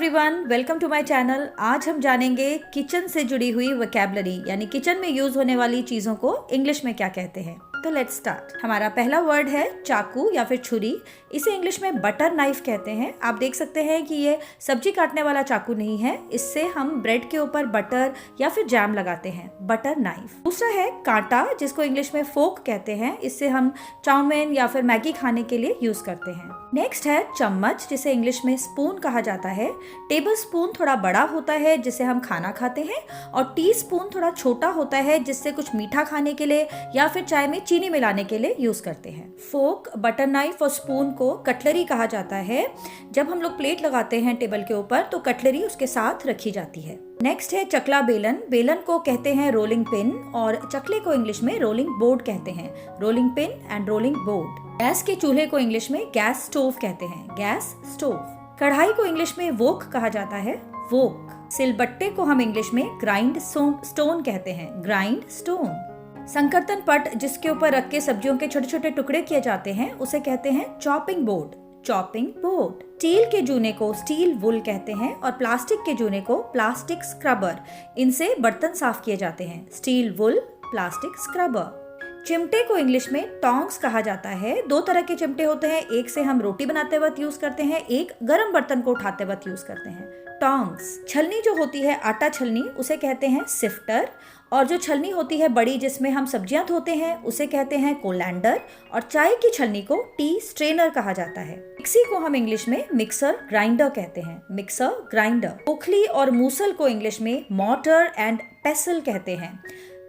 Everyone, welcome to my channel. आज हम जानेंगे किचन से जुड़ी हुई वोकैबुलरी यानी किचन में यूज होने वाली चीजों को इंग्लिश में क्या कहते हैं। तो लेट्स स्टार्ट। हमारा पहला वर्ड है चाकू या फिर छुरी। इसे इंग्लिश में बटर नाइफ कहते हैं। आप देख सकते हैं कि ये सब्जी काटने वाला चाकू नहीं है, इससे हम ब्रेड के ऊपर बटर या फिर जैम लगाते हैं। Butter knife. दूसरा है कांटा, जिसको इंग्लिश में फोक कहते हैं। इससे हम चाउमीन या फिर मैगी खाने के लिए यूज करते हैं। नेक्स्ट है चम्मच, जिसे इंग्लिश में स्पून कहा जाता है। टेबल स्पून थोड़ा बड़ा होता है जिससे हम खाना खाते हैं, और टी स्पून थोड़ा छोटा होता है जिससे कुछ मीठा खाने के लिए या फिर चाय में चीनी मिलाने के लिए यूज करते हैं। फोक, बटर नाइफ और स्पून को कटलरी कहा जाता है। जब हम लोग प्लेट लगाते हैं टेबल के ऊपर तो कटलरी उसके साथ रखी जाती है। नेक्स्ट है चकला बेलन। बेलन को कहते हैं रोलिंग पिन, और चकले को इंग्लिश में रोलिंग बोर्ड कहते हैं। Rolling pin and rolling board. Gas के चूल्हे को इंग्लिश में गैस स्टोव कहते हैं। Gas stove. कढ़ाई को इंग्लिश में वोक कहा जाता है। वोक। सिलबट्टे को हम इंग्लिश में ग्राइंड स्टोन कहते हैं। Grind stone. संकर्तन पट, जिसके ऊपर रख के सब्जियों के छोटे छोटे टुकड़े किए जाते हैं, उसे कहते हैं chopping board. Chopping board. Steel के जूने को स्टील वुल कहते हैं, और प्लास्टिक के जूने को प्लास्टिक स्क्रबर। इनसे बर्तन साफ किए जाते हैं। स्टील वुल, प्लास्टिक स्क्रबर। चिमटे को इंग्लिश में टोंग्स कहा जाता है। दो तरह के चिमटे होते हैं, एक से हम रोटी बनाते वक्त यूज करते हैं, एक गर्म बर्तन को उठाते वक्त यूज करते हैं। टोंग्स। छलनी जो होती है आटा छलनी, उसे कहते हैं सिफ्टर, और जो छलनी होती है बड़ी जिसमें हम सब्जियां धोते हैं, उसे कहते हैं कोलैंडर, और चाय की छलनी को टी स्ट्रेनर कहा जाता है। मिक्सी को हम इंग्लिश में मिक्सर ग्राइंडर कहते हैं। Mixer grinder. ओखली और मूसल को इंग्लिश में मॉर्टर एंड पेसल कहते हैं।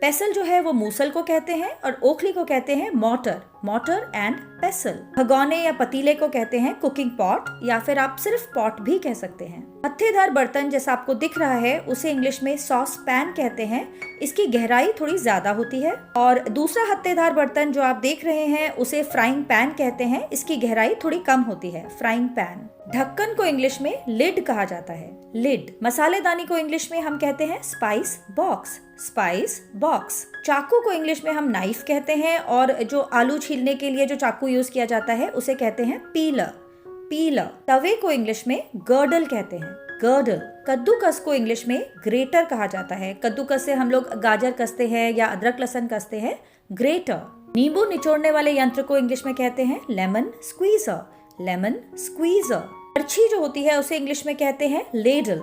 पेसल जो है वो मूसल को कहते हैं, और ओखली को कहते हैं मॉर्टर। Mortar and पेसल। भगोने या पतीले को कहते हैं कुकिंग पॉट, या फिर आप सिर्फ पॉट भी कह सकते हैं। हत्थेदार बर्तन जैसा आपको दिख रहा है, उसे इंग्लिश में सॉस पैन कहते हैं। इसकी गहराई थोड़ी ज्यादा होती है। और दूसरा हत्थेदार बर्तन जो आप देख रहे हैं, उसे फ्राइंग पैन कहते हैं। इसकी गहराई थोड़ी कम होती है। Frying pan. ढक्कन को इंग्लिश में लिड कहा जाता है। लिड। मसालेदानी को इंग्लिश में हम कहते हैं स्पाइस बॉक्स। Spice box. चाकू को इंग्लिश में हम नाइफ कहते हैं, और जो आलू छीलने के लिए जो चाकू यूज किया जाता है उसे कहते हैं पीलर। पीलर। तवे को इंग्लिश में गर्डल कहते हैं। गर्डल। कद्दूकस को इंग्लिश में ग्रेटर कहा जाता है। कद्दूकस से हम लोग गाजर कसते हैं या अदरक लहसुन कसते हैं। ग्रेटर। नींबू निचोड़ने वाले यंत्र को इंग्लिश में कहते हैं लेमन स्क्वीजर। Lemon squeezer. करछी जो होती है उसे इंग्लिश में कहते हैं लेडल।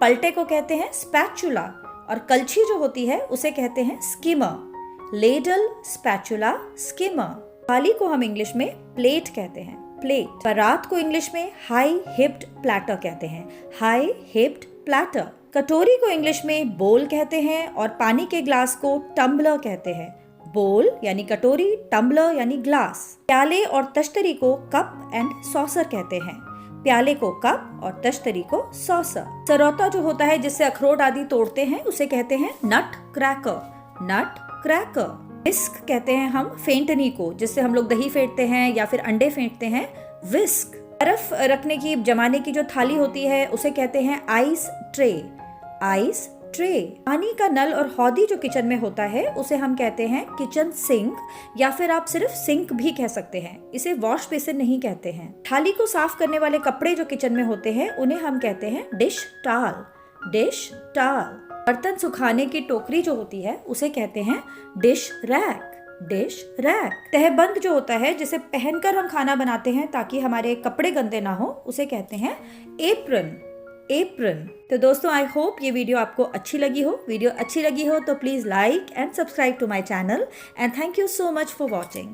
पलटे को कहते हैं स्पैचुला, और कलछी जो होती है उसे कहते हैं स्किमर। Ladle, spatula, skimmer. थाली को हम इंग्लिश में प्लेट कहते हैं। प्लेट। परात को इंग्लिश में हाई हिप्ड प्लेटर कहते हैं। High heaped platter. कटोरी को इंग्लिश में बोल कहते हैं, और पानी के ग्लास को टम्बलर कहते हैं। बोल यानी कटोरी, टम्बलर यानी ग्लास। प्याले और तश्तरी को कप एंड सॉसर कहते हैं। प्याले को कप और तश्तरी को सॉसर। सरौता जो होता है जिससे अखरोट आदि तोड़ते हैं, उसे कहते हैं नट क्रैकर। नट क्रैकर। विस्क कहते हैं हम फेंटनी को, जिससे हम लोग दही फेंटते हैं या फिर अंडे फेंटते हैं। विस्क। बर्फ रखने की जमाने की जो थाली होती है उसे कहते हैं आइस ट्रे। Ice tray. पानी का नल और हौदी जो किचन में होता है उसे हम कहते हैं किचन सिंक, या फिर आप सिर्फ सिंक भी कह सकते हैं। इसे वॉश बेसिन नहीं कहते हैं। थाली को साफ करने वाले कपड़े जो किचन में होते हैं उन्हें हम कहते हैं डिश टावल। Dish towel. बर्तन सुखाने की टोकरी जो होती है उसे कहते हैं डिश रैक। Dish rack. तहबंद जो होता है जिसे पहनकर हम खाना बनाते हैं ताकि हमारे कपड़े गंदे ना हो, उसे कहते हैं एप्रन। एप्रन। तो दोस्तों, आई होप ये वीडियो आपको अच्छी लगी हो। वीडियो अच्छी लगी हो तो please like and subscribe to my channel, and thank you so much for watching.